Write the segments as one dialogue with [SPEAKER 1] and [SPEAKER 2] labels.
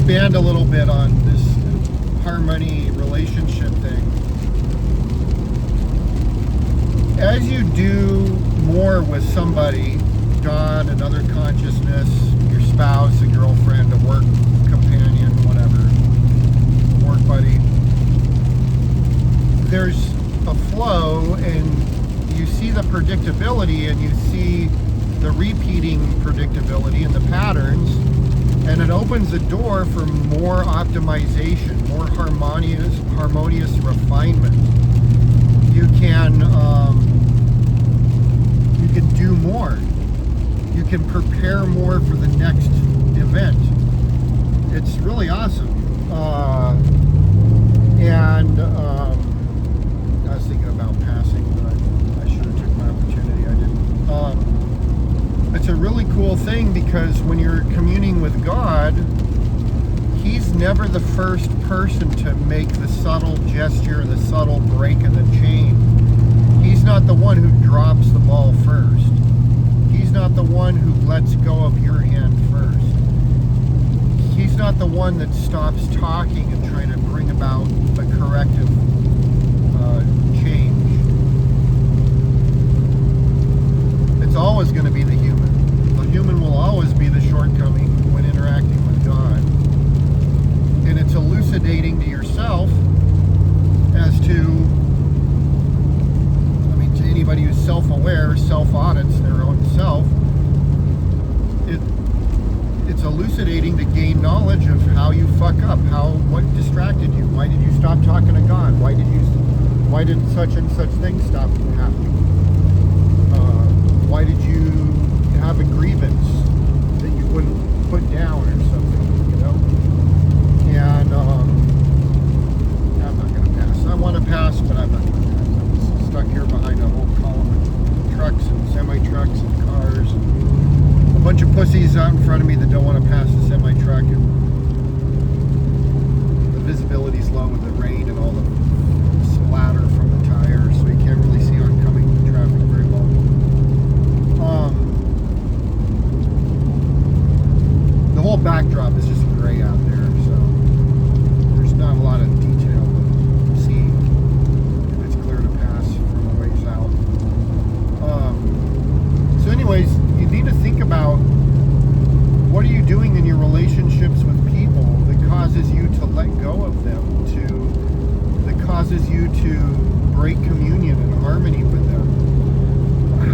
[SPEAKER 1] expand a little bit on this harmony relationship thing. As you do more with somebody, God, another consciousness, your spouse, a girlfriend, a work companion, whatever, a work buddy, there's a flow, and you see the predictability, and you see the repeating predictability and the patterns, and it opens the door for more optimization, more harmonious refinement. You can do more. You can prepare more for the next event. It's really awesome. I was thinking about passing, but I should have took my opportunity. I didn't. It's a really cool thing, because when you're communing with God, He's never the first person to make the subtle gesture, the subtle break in the chain. He's not the one who drops the ball first. He's not the one who lets go of your hand first. He's not the one that stops talking and trying to bring about a corrective change. It's always going to be the human. The human will always be the shortcoming when interacting with God. And it's elucidating to yourself as to, to anybody who's self-aware, self-audits their own self, it's elucidating to gain knowledge of how you fuck up, what distracted you, why did you stop talking to God, why did such and such thing stop happening, why did you have a grievance that you wouldn't put down or something, and I'm not going to pass. I want to pass, but I'm not going to pass. I'm stuck here behind a whole column of trucks and semi-trucks and cars and a bunch of pussies out in front of me that don't want to pass the semi-truck, and the visibility's low with the rain and all the splatter from the tires, so you can't really see oncoming traffic very well. The whole backdrop is just gray out there, so there's not a lot of detail to see if it's clear to pass from a ways out. So anyways, you need to think about, what are you doing in your relationships with people that causes you to let go of them, that causes you to break communion and harmony with them?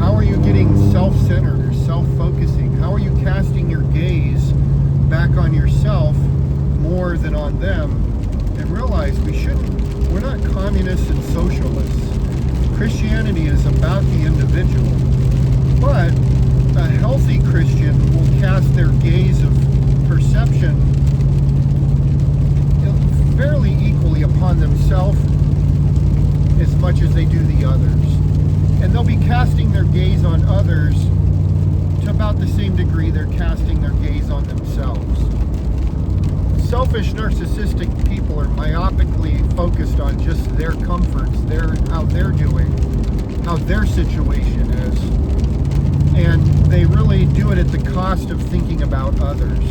[SPEAKER 1] How are you getting self-centered or self-focusing? How are you casting your gaze back on yourself more than on them? And realize we're not communists and socialists. Christianity is about the individual, but a healthy Christian will cast their gaze of perception fairly equally upon themselves as much as they do the others. And they'll be casting their gaze on others to about the same degree they're casting their gaze on themselves. Selfish, narcissistic people are myopically focused on just their comforts, how they're doing, how their situation is. And they really do it at the cost of thinking about others.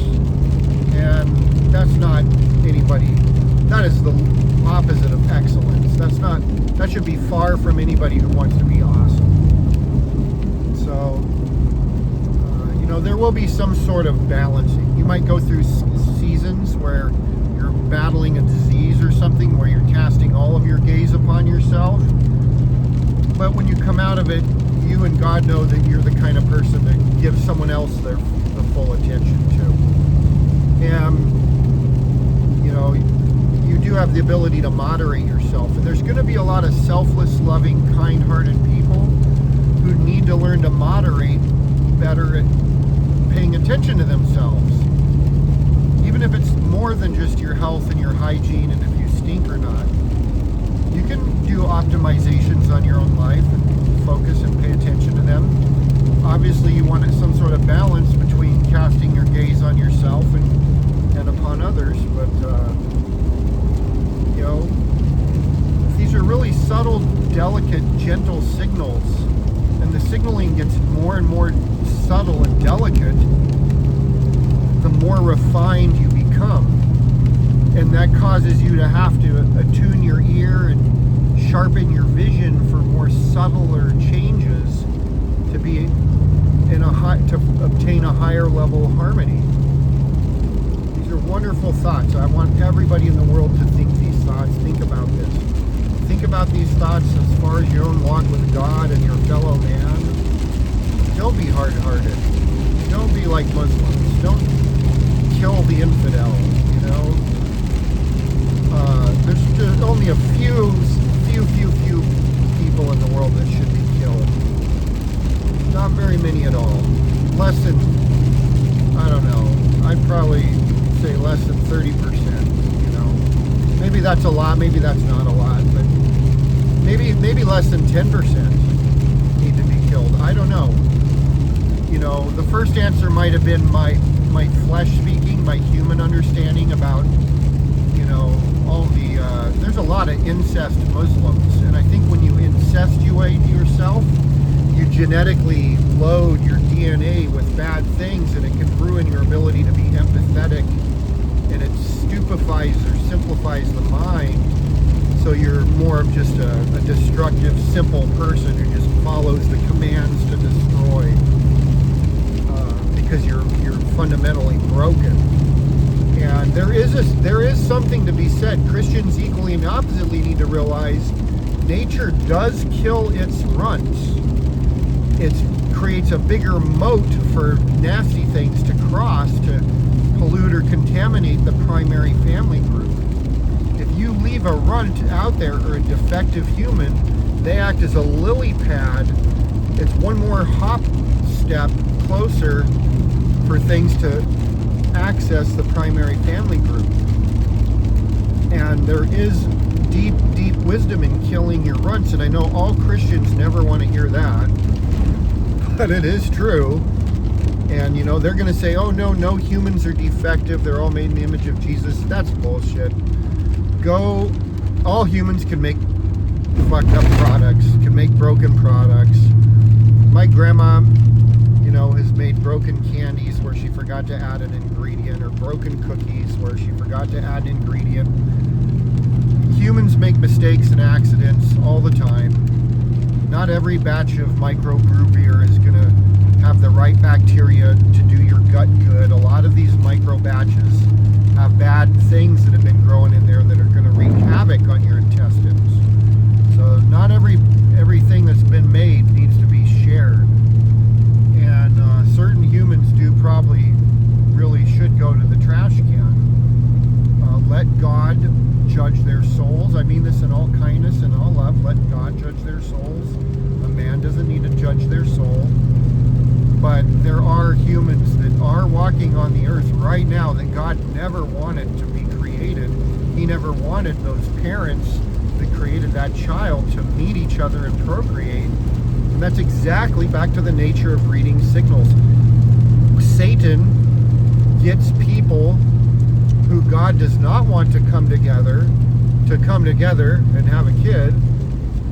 [SPEAKER 1] And that's not anybody, that is the opposite of excellence. That should be far from anybody who wants to be awesome. So, there will be some sort of balancing. You might go through seasons where you're battling a disease or something, where you're casting all of your gaze upon yourself. But when you come out of it, you and God know that you're the kind of person that gives someone else the full attention to. And, you do have the ability to moderate yourself. And there's going to be a lot of selfless, loving, kind-hearted people who need to learn to moderate better at paying attention to themselves. Even if it's more than just your health and your hygiene and if you stink or not. You can do optimizations on your own life and focus and pay attention to them. Obviously, you want some sort of balance between casting your gaze on yourself and upon others, but these are really subtle, delicate, gentle signals, and the signaling gets more and more subtle and delicate the more refined you become. And that causes you to have to attune your ear and sharpen your vision for more subtler changes to be in to obtain a higher level of harmony. These are wonderful thoughts. I want everybody in the world to think these thoughts. Think about this. Think about these thoughts as far as your own walk with God and your fellow man. Don't be hard-hearted. Don't be like Muslims. Don't kill the infidel, you know. There's only a few people in the world that should be killed. Not very many at all. Less than, I don't know, I'd probably say less than 30%, you know. Maybe that's a lot, maybe that's not a lot, but maybe less than 10% need to be killed. I don't know. You know, the first answer might have been my flesh speaking, my human understanding about, you know, all the, there's a lot of incest Muslims, and I think when you incestuate yourself, you genetically load your DNA with bad things, and it can ruin your ability to be empathetic, and it stupefies or simplifies the mind, so you're more of just a destructive, simple person who just follows the commands to destroy, because you're fundamentally broken. And there is something to be said. Christians equally and oppositely need to realize nature does kill its runts. It creates a bigger moat for nasty things to cross to pollute or contaminate the primary family group. If you leave a runt out there or a defective human, they act as a lily pad. It's one more hop step closer for things to access the primary family group. And there is deep wisdom in killing your runts, and I know all Christians never want to hear that, but it is true. And you know, they're going to say, oh no humans are defective, they're all made in the image of Jesus. That's bullshit. All humans can make fucked up products, can make broken products. My grandma, you know, has made broken candies where she forgot to add an ingredient, or broken cookies where she forgot to add an ingredient. Humans make mistakes and accidents all the time. Not every batch of microbrew beer is going to have the right bacteria to do your gut good. A lot of these micro batches have bad things that have been growing in there that are going to wreak havoc on your intestines. So not everything that's been made needs to be shared. And certain humans probably really should go to the trash can. Let God judge their souls. I mean this in all kindness and all love. Let God judge their souls. A man doesn't need to judge their soul. But there are humans that are walking on the earth right now that God never wanted to be created. He never wanted those parents that created that child to meet each other and procreate. And that's exactly back to the nature of reading signals. Satan gets people who God does not want to come together and have a kid.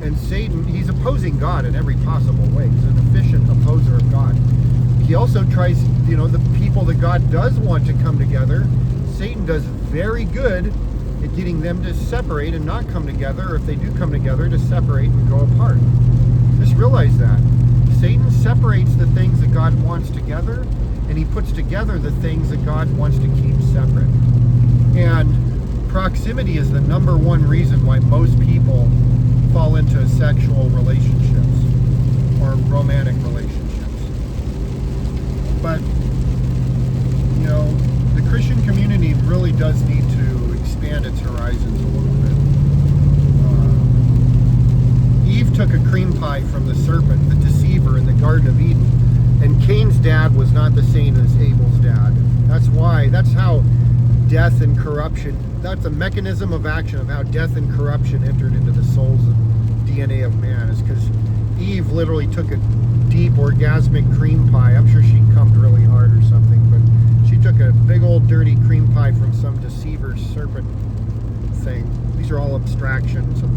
[SPEAKER 1] And Satan, he's opposing God in every possible way. He's an efficient opposer of God. He also tries, you know, the people that God does want to come together, Satan does very good at getting them to separate and not come together, or if they do come together, to separate and go apart. Just realize that. Satan separates the things that God wants together, and he puts together the things that God wants to keep separate. And proximity is the number one reason why most people fall into sexual relationships or romantic relationships. But, you know, the Christian community really does need to expand its horizons a little bit. Eve took a cream pie from the serpent, the deceiver, in the Garden of Eden. And Cain's dad was not the same as Abel's dad. That's how death and corruption, that's a mechanism of action of how death and corruption entered into the souls and DNA of man, is because Eve literally took a deep orgasmic cream pie. I'm sure she cummed really hard or something, but she took a big old dirty cream pie from some deceiver serpent thing. These are all abstractions of